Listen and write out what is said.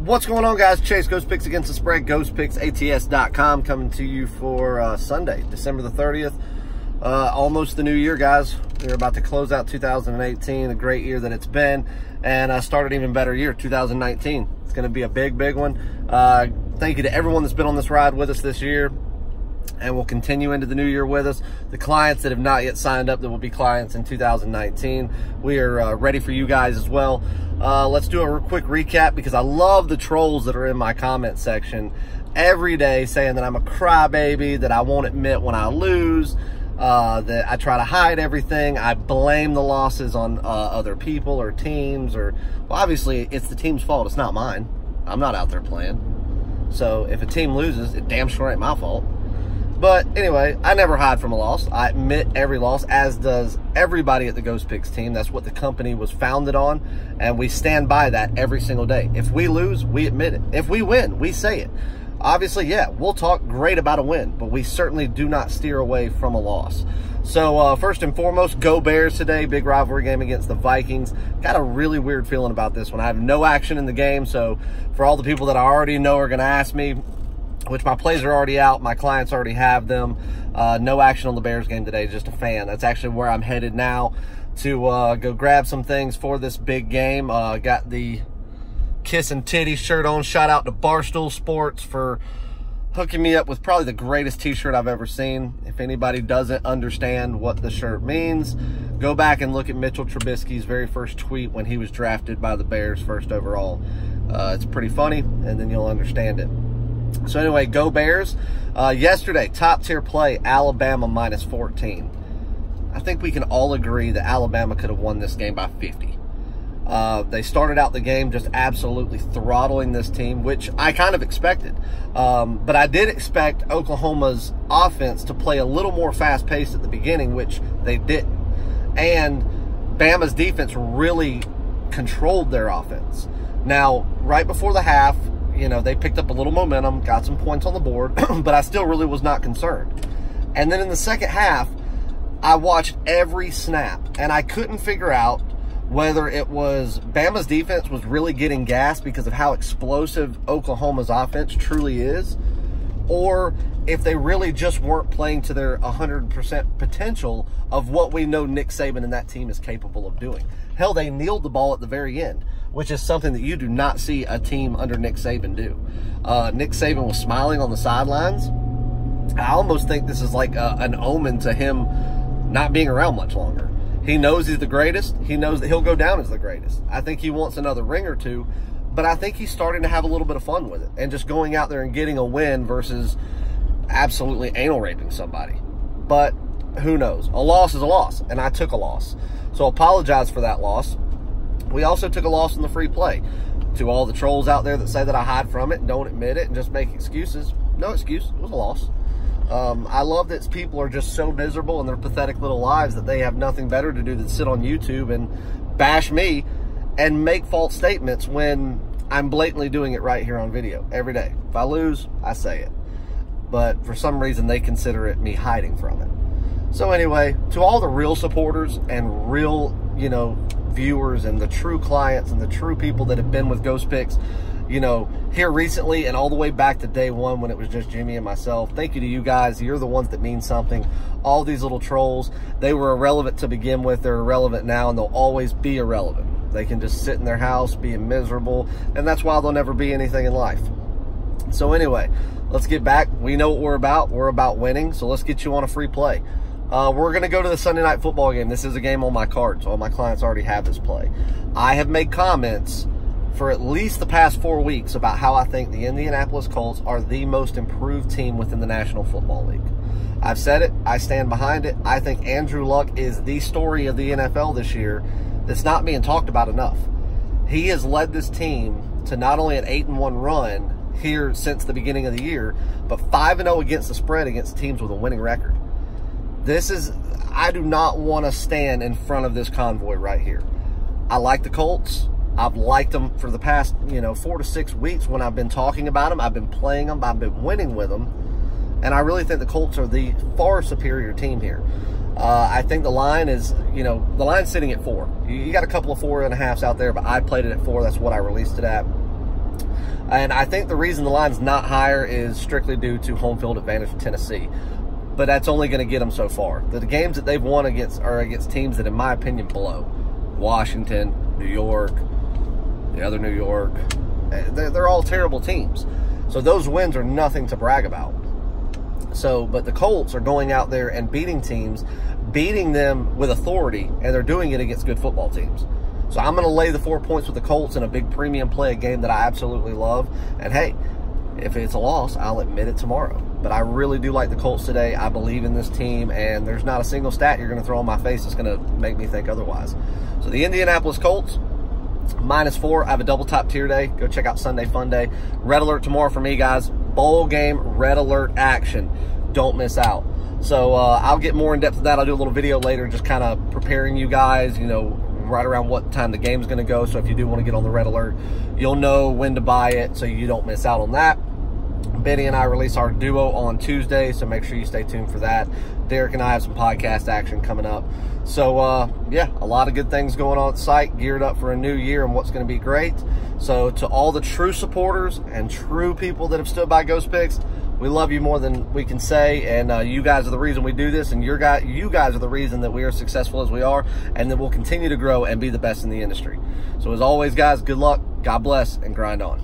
What's going on, guys? Chase, Ghost Picks Against the Spread, ghostpicksats.com, coming to you for Sunday, December the 30th. Almost the new year, guys. We're about to close out 2018, a great year that it's been, and start an even better year, 2019. It's going to be a big, big one. Thank you to everyone that's been on this ride with us this year, and will continue into the new year with us. The clients that have not yet signed up that will be clients in 2019, we are ready for you guys as well. Let's do a quick recap, because I love the trolls that are in my comment section every day saying that I'm a crybaby, that I won't admit when I lose, that I try to hide everything. I blame the losses on other people or teams, or, well, obviously it's the team's fault. It's not mine. I'm not out there playing. So if a team loses, it damn sure ain't my fault. But anyway, I never hide from a loss. I admit every loss, as does everybody at the Ghost Picks team. That's what the company was founded on, and we stand by that every single day. If we lose, we admit it. If we win, we say it. Obviously, yeah, we'll talk great about a win, but we certainly do not steer away from a loss. So first and foremost, go Bears today. Big rivalry game against the Vikings. Got a really weird feeling about this one. I have no action in the game, so for all the people that I already know are going to ask me, which my plays are already out, my clients already have them. No action on the Bears game today, just a fan. That's actually where I'm headed now to go grab some things for this big game. Got the Kiss and Titty shirt on. Shout out to Barstool Sports for hooking me up with probably the greatest t-shirt I've ever seen. If anybody doesn't understand what the shirt means, go back and look at Mitchell Trubisky's very first tweet when he was drafted by the Bears first overall. It's pretty funny, and then you'll understand it. So anyway, go Bears. Yesterday, top tier play, Alabama minus 14. I think we can all agree that Alabama could have won this game by 50. They started out the game just absolutely throttling this team, which I kind of expected. But I did expect Oklahoma's offense to play a little more fast-paced at the beginning, which they didn't. And Bama's defense really controlled their offense. Now, right before the half, you know, they picked up a little momentum, got some points on the board, but I still really was not concerned. And then in the second half, I watched every snap, and I couldn't figure out whether it was Bama's defense was really getting gas because of how explosive Oklahoma's offense truly is, or if they really just weren't playing to their 100% potential of what we know Nick Saban and that team is capable of doing. Hell, they kneeled the ball at the very end, which is something that you do not see a team under Nick Saban do. Nick Saban was smiling on the sidelines. I almost think this is like an omen to him not being around much longer. He knows he's the greatest. He knows that he'll go down as the greatest. I think he wants another ring or two, but I think he's starting to have a little bit of fun with it and just going out there and getting a win versus absolutely anal raping somebody. But who knows? A loss is a loss, and I took a loss. So apologize for that loss. We also took a loss in the free play. To all the trolls out there that say that I hide from it and don't admit it and just make excuses, no excuse. It was a loss. I love that people are just so miserable in their pathetic little lives that they have nothing better to do than sit on YouTube and bash me and make false statements when I'm blatantly doing it right here on video every day. If I lose, I say it. But for some reason, they consider it me hiding from it. So anyway, to all the real supporters and real, you know, viewers and the true clients and the true people that have been with Ghost Picks, you know, here recently and all the way back to day one when it was just Jimmy and myself. Thank you to you guys. You're the ones that mean something. All these little trolls, they were irrelevant to begin with. They're irrelevant now, and they'll always be irrelevant. They can just sit in their house being miserable, and that's why they'll never be anything in life. So anyway, let's get back. We know what we're about. We're about winning, so let's get you on a free play. We're going to go to the Sunday Night Football game. This is a game on my cards. All my clients already have this play. I have made comments for at least the past 4 weeks about how I think the Indianapolis Colts are the most improved team within the National Football League. I've said it. I stand behind it. I think Andrew Luck is the story of the NFL this year that's not being talked about enough. He has led this team to not only an 8-1 run here since the beginning of the year, but 5-0 against the spread against teams with a winning record. This is, I do not want to stand in front of this convoy right here. I like the Colts. I've liked them for the past, 4 to 6 weeks when I've been talking about them. I've been playing them. I've been winning with them. And I really think the Colts are the far superior team here. I think the line is, the line's sitting at 4. You got a couple of 4.5s out there, but I played it at 4. That's what I released it at. And I think the reason the line's not higher is strictly due to home field advantage for Tennessee. But that's only going to get them so far. The games that they've won against are against teams that, in my opinion, blow. Washington, New York, the other New York. They're all terrible teams. So those wins are nothing to brag about. So, but the Colts are going out there and beating teams, beating them with authority, and they're doing it against good football teams. So I'm going to lay the 4 points with the Colts in a big premium play, a game that I absolutely love. And hey, if it's a loss, I'll admit it tomorrow. But I really do like the Colts today. I believe in this team, and there's not a single stat you're going to throw in my face that's going to make me think otherwise. So the Indianapolis Colts, -4. I have a double top tier day. Go check out Sunday Fun Day. Red alert tomorrow for me, guys. Bowl game, red alert action. Don't miss out. So I'll get more in depth of that. I'll do a little video later just kind of preparing you guys, you know, right around what time the game's going to go. So if you do want to get on the red alert, you'll know when to buy it so you don't miss out on that. Benny and I release our duo on Tuesday, so make sure you stay tuned for that. Derek and I have some podcast action coming up. So, yeah, a lot of good things going on at the site, geared up for a new year and what's going to be great. So to all the true supporters and true people that have stood by Ghost Picks, we love you more than we can say, and you guys are the reason we do this, and you guys are the reason that we are successful as we are, and that we'll continue to grow and be the best in the industry. So as always, guys, good luck, God bless, and grind on.